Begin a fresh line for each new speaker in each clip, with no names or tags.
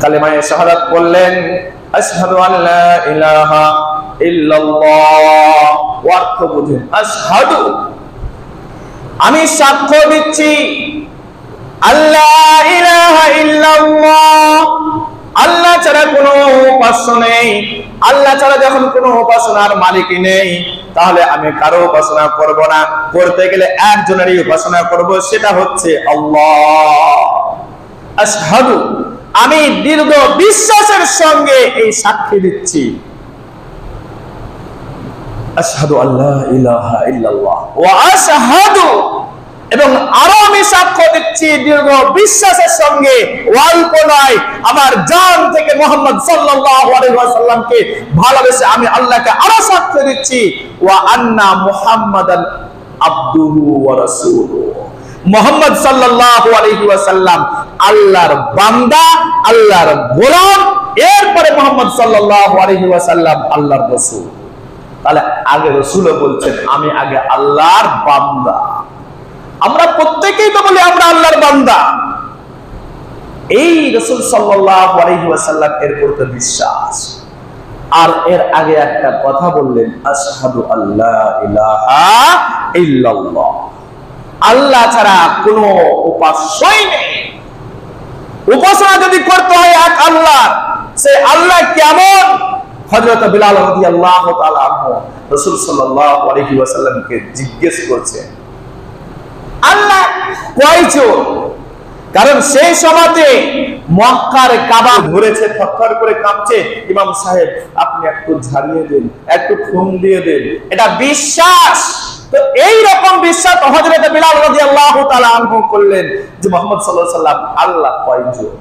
কালিমায়ে শাহাদাত বললেন, আশহাদু আল্লা ইলাহা ইল্লাল্লাহ। অর্থ বুঝুন, আশহাদু আমি সাক্ষ্য দিচ্ছি, আল্লাহ ইলাহা ইল্লাল্লাহ আল্লাহ ছাড়া কোনো উপাস্য নেই। আল্লাহ ছাড়া যখন কোনো উপাসনার মালিকই নেই, তাহলে আমি কারো উপাসনা করব না। করতে গেলে একজনেরই উপাসনা করব, সেটা হচ্ছে আল্লাহ। আশহাদু আমি দৃঢ় বিশ্বাসের সঙ্গে এই সাক্ষী দিচ্ছি, আশহাদু আল্লা ইলাহা ইল্লাল্লাহ ওয়া আশহাদু, এবং আরো আমি সাক্ষ্য দিচ্ছি দৃঢ় বিশ্বাসের সঙ্গে, অল্প নয়, আমার জান থেকে মুহাম্মদ সাল্লাল্লাহু আলাইহি ওয়াসাল্লামকে ভালোবেসে আমি আল্লাহকে আরো সাক্ষ্য দিচ্ছি, ওয়া আন্না মুহাম্মাদান আবদুহু ওয়া রাসূলুহু, মুহাম্মদ সাল্লাল্লাহু আলাইহি ওয়াসাল্লাম আল্লাহর বান্দা, আল্লাহর গোলাম, এরপরে মুহাম্মদ সাল্লাল্লাহু আলাইহি ওয়াসাল্লাম আল্লাহর রাসূল। তাহলে আগে রাসূলও বলছেন আমি আগে আল্লাহর বান্দা। আমরা প্রত্যেকেই তো বলি আমরা আল্লাহর বান্দা। এই রাসূল সাল্লাল্লাহু আলাইহি ওয়াসাল্লাম এর প্রতি বিশ্বাস। আর এর আগে একটা কথা বললেন, আশহাদু আল্লা ইলাহা ইল্লাল্লাহ আল্লাহ ছাড়া কোনো উপাস্যই নেই। উপাসনা যদি করতে হয় এক আল্লাহ, সে আল্লাহ কেমন? হযরত বিলাল রাদিয়াল্লাহু তাআলা আনহু রাসূল সাল্লাল্লাহু আলাইহি ওয়াসাল্লামকে জিজ্ঞেস করছেন, আল্লাহ কয়জন? কারণ সেই সময়তে মক্কার কাবা ঘুরেছে, থরথর করে কাঁপছে। ইমাম সাহেব আপনি একটু ঝাড়িয়ে দেন, একটু ফুম দিয়ে দেন, এটা বিশ্বাস। তো এই রকম বিশ্বাস হযরত বিলাল রাদিয়াল্লাহু তাআলা আনহু করলেন যে মুহাম্মদ সাল্লাল্লাহু আলাইহি ওয়াসাল্লাম আল্লাহ কয়জন।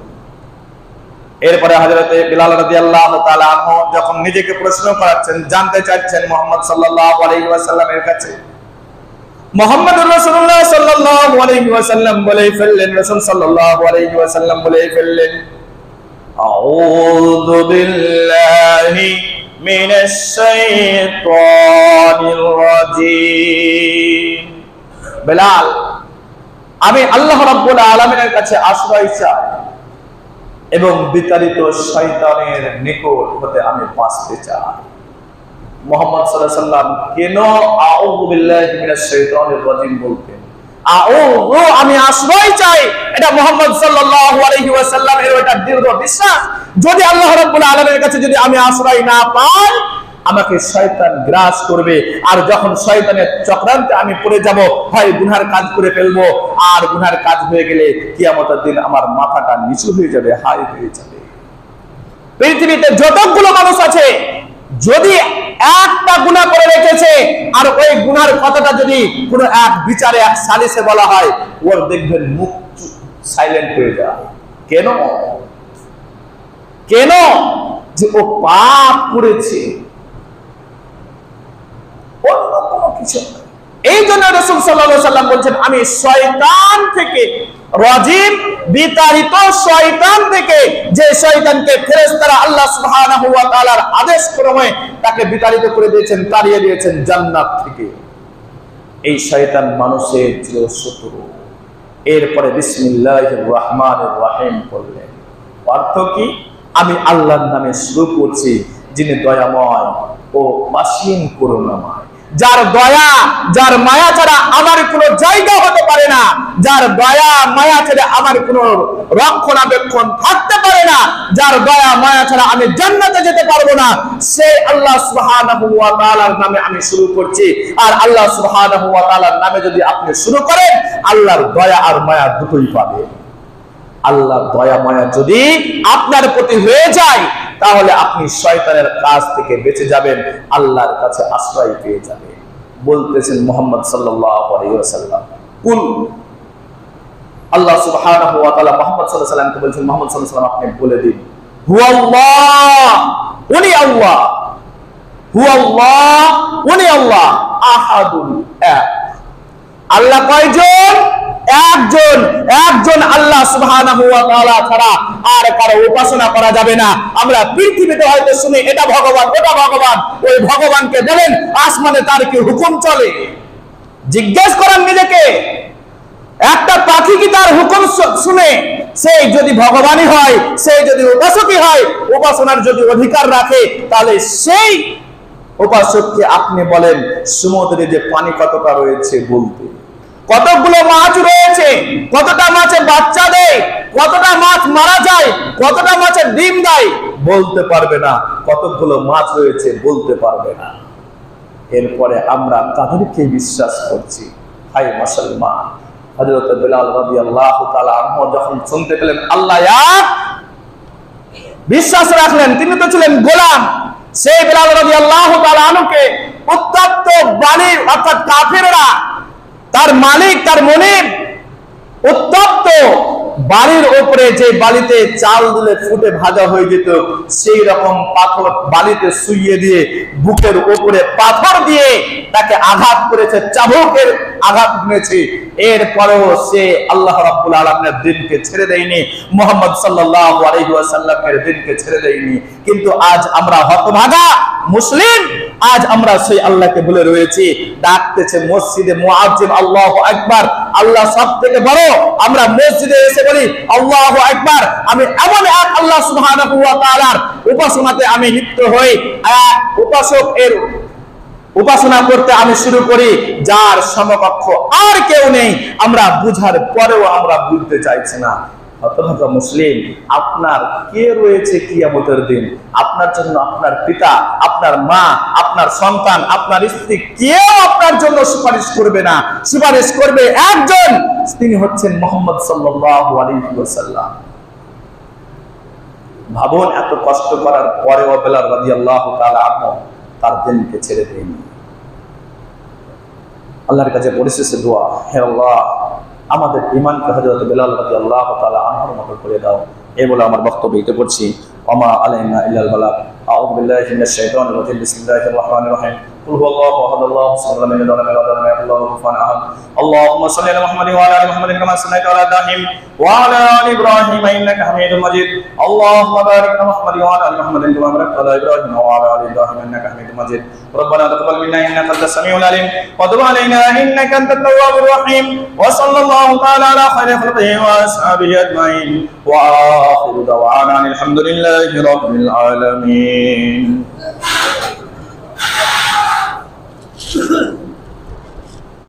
এরপরে হযরত বিলাল রাদিয়াল্লাহু তাআলা আনহু যখন নিজেকে প্রশ্ন করাচ্ছেন, জানতে চাচ্ছেন মুহাম্মদ সাল্লাল্লাহু আলাইহি ওয়াসাল্লামের কাছে, মুহাম্মদুর রাসূলুল্লাহ সাল্লাল্লাহু আলাইহি ওয়াসাল্লাম বলে ফেললেন, রাসূল সাল্লাল্লাহু আলাইহি ওয়াসাল্লাম বলে ফেললেন, আউযু বিল্লাহি মিনাশ শাইতানির রাজীম। বিলাল আমি আল্লাহ রাব্বুল আলামিনের কাছে আশ্রয় চাই এবং বিতাড়িত শয়তানের নিকট হতে আমি বাঁচতে চাই। মুহাম্মদ সাল্লাল্লাহু আলাইহি ওয়াসাল্লাম কেন আউযু বিল্লাহি মিনাশ শাইতানির রাজীম বলতেন? আউযু আমি আশ্রয় চাই, এটা মুহাম্মদ সাল্লাল্লাহু আলাইহি ওয়াসাল্লামের এটা দৃঢ় বিশ্বাস। যদি আল্লাহ রাব্বুল আলামিনের কাছে যদি আমি আশ্রয় না পাই, আমাকে শয়তান গ্রাস করবে, আর যখন শয়তানের চক্রান্তে আমি পড়ে যাব, হয় গুনার কাজ করে ফেলবো, আর গুনার কাজ হয়ে গেলে কিয়ামতের দিন আমার মাথাটা নিচু হয়ে যাবে, হাই হয়ে যাবে। পৃথিবীতে যতগুলো মানুষ আছে, যদি একটা গুনাহ করে রেখেছে আর ওই গুনার কথাটা যদি কোনো এক বিচারে এক সালিসে বলা হয়, ওর দেখবেন মুখ সাইলেন্ট হয়ে যায়। কেন? কেন? যে ও পাপ করেছে, অন্য কোনো কিছু। এই জন্য রাসূল সাল্লাল্লাহু আলাইহি ওয়াসাল্লাম বলছেন আমি শয়তান থেকে, রাজিম বিতাড়িত শয়তান থেকে, যে শয়তানকে ফেরেশতারা আল্লাহ সুবহানাহু ওয়া তাআলার আদেশ ক্রমে তাকে বিতাড়িত করে দিয়েছেন, তাড়িয়ে দিয়েছেন জান্নাত থেকে। এই শয়তান মানুষের চিরশত্রু। এরপরে বিসমিল্লাহির রহমানির রহিম বললেন, অর্থ কি? আমি আল্লাহর নামে শুরু করছি, যিনি দয়াময় ও অসীম করুণাময়, যার দয়া যার মায়া ছাড়া আমার কোনো জায়গা হতে পারে না, যার দয়া মায়া ছাড়া আমার কোনো রক্ষণাবেক্ষণ থাকতে পারে না, যার দয়া মায়া ছাড়া আমি জান্নাতে যেতে পারবো না, সেই আল্লাহ সুবহানাহু ওয়া তাআলার নামে আমি শুরু করছি। আর আল্লাহ সুবহানাহু ওয়া তাআলার নামে যদি আপনি শুরু করেন, আল্লাহর দয়া আর মায়া দুটোই পাবেন। আল্লাহর দয়া মায়া যদি আপনার প্রতি হয়ে যায়, তাহলে আপনি শয়তানের কাছ থেকে বেঁচে যাবেন, আল্লাহর কাছে আশ্রয় পেয়ে যাবেন। বলতেছেন মুহাম্মদ সাল্লাল্লাহু আলাইহি ওয়াসাল্লাম, কুল আল্লাহ সুবহানাহু ওয়া তাআলা মুহাম্মদ সাল্লাল্লাহু আলাইহি ওয়াসাল্লামকে বলেছেন, মুহাম্মদ সাল্লাল্লাহু আলাইহি ওয়াসাল্লাম আপনি বলে দিন, হুয়াল্লাহ, উনি আল্লাহ, হুয়াল্লাহ, উনি আল্লাহ, আহাদুল, এক। আল্লাহ কয়জন? একজন। একজন আল্লাহ সুবহানাহু ওয়া তাআলা ছাড়া আর কারো উপাসনা করা যাবে না। আমরা পৃথিবীতে হয়তো শুনি এটা ভগবান, ওটা ভগবান, ওই ভগবানকে বলেন আসমানে তার কি হুকুম চলে? জিজ্ঞেস করেন নিজেকে, একটা পাখি কি তার হুকুম শুনে সে যদি ভগবানই হয়, সে যদি উপাসকই হয়, উপাসনার যদি অধিকার রাখে, তাহলে সেই উপাসককে আপনি বলেন সমুদ্রে যে পানি কতটা রয়েছে বলতে, কতগুলো মাছ রয়েছে, কতটা মাছে বাচ্চা দেয়, কতটা মাছ মারা যায়, কতটা মাছের ডিম দেয় বলতে পারবে না, কতগুলো মাছ রয়েছে বলতে পারবে না। এরপরে আমরা তাদেরকে বিশ্বাস করছি। হাই মুসলমান, হযরত বিলাল রাদিয়াল্লাহু তাআলা আনহু যখন শুনতে পেলেন আল্লাহ এক, বিশ্বাস রাখলেন। তিনি তো ছিলেন গোলাম। সেই বিলাল রাদিয়াল্লাহু তাআলা আনহুকে উত্তপ্ত বালির অর্থাৎ কাফেররা, তার মালিক তার মনিব উত্তপ্ত বালির উপরে যে বালিতে চাল দিলে ফুটে ভাজা হয়ে যেত, সেই রকম পাথর বালিতে শুইয়ে দিয়ে বুকের উপরে পাথর দিয়ে তাকে আঘাত করেছে, চাবুকের আঘাত করেছে। এরপরেও সে আল্লাহ রাব্বুল আলামিনের দ্বীনকে ছেড়ে দেয়নি, মুহাম্মদ সাল্লাল্লাহু আলাইহি ওয়াসাল্লামের দ্বীনকে ছেড়ে দেয়নি। কিন্তু আজ আমরা হতভাগা মুসলিম, আজ আমরা সেই আল্লাহকে ভুলে রয়েছি। ডাকতেছে মসজিদে মুয়াজ্জিন আল্লাহু আকবার, আল্লাহ সবথেকে বড়। আমরা মসজিদে এসে বলি আল্লাহু আকবার। আমি এমন এক আল্লাহ সুবহানাহু ওয়া তাআলার উপাসনাতে আমি লিপ্ত হই, এক উপাসক এর উপাসনা করতে আমি শুরু করি যার সমকক্ষ আর কেউ নেই। আমরা বুঝার পরেও আমরা বুঝতে চাইছি না। হতভাগা মুসলিম, আপনার কে রয়েছে কিয়ামতের দিন? আপনার জন্য আপনার পিতা, আপনার মা, আপনার সন্তান, আপনার স্ত্রী, কেউ আপনার জন্য সুপারিশ করবে না। সুপারিশ করবে একজন, তিনি হচ্ছেন মুহাম্মদ সাল্লাল্লাহু আলাইহি ওয়াসাল্লাম। ভাবুন, এত কষ্ট করার পরেও বিলাল রাদিয়াল্লাহু তাআলা আনহু তার দিনকে ছেড়ে দেয়নি। আল্লাহর কাছে পরিশেষে দোয়া, হে আল্লাহ আমাদের ঈমানকে হযরত বিলাল রাদিয়াল্লাহু তাআলা আনহুর মতো করে দাও। এই বলে আমার বক্তব্য দিতে করছি। ওমা আলাইনা ইল্লাল বালাগ। আউযু বিল্লাহি মিনাশ শাইতানির রাজিম। বিসমিল্লাহির রহমানির রহিম। কুল হুয়াল্লাহু আহাদ, আল্লাহু সামাদ, লাম ইয়ালিদ ওয়া লাম ইউলাদ ওয়া লাম ইয়াকুল লাহু কুফুওয়ান আহাদ। আল্লাহুম্মা সাল্লি আলা মুহাম্মাদিন ওয়া আলা আলি মুহাম্মাদিন কামা সাল্লাইতা আলা ইব্রাহিম ওয়া আলা আলি ইব্রাহিম ইন্নাকা হামিদুম মাজিদ। আল্লাহুম্মা বারিক আলা মুহাম্মাদিন ওয়া আলা আলি মুহাম্মাদিন কামা বারাকতা আলা ইব্রাহিম ওয়া আলা আলি ইব্রাহিম ইন্নাকা হামিদুম মাজিদ। ربنا تقبل منا انك انت السميع العليم وتب علينا انك انت التواب الرحيم وصلى الله تعالى على خير خلقه واصحابه اجمعين واخر دعوانا الحمد لله رب العالمين.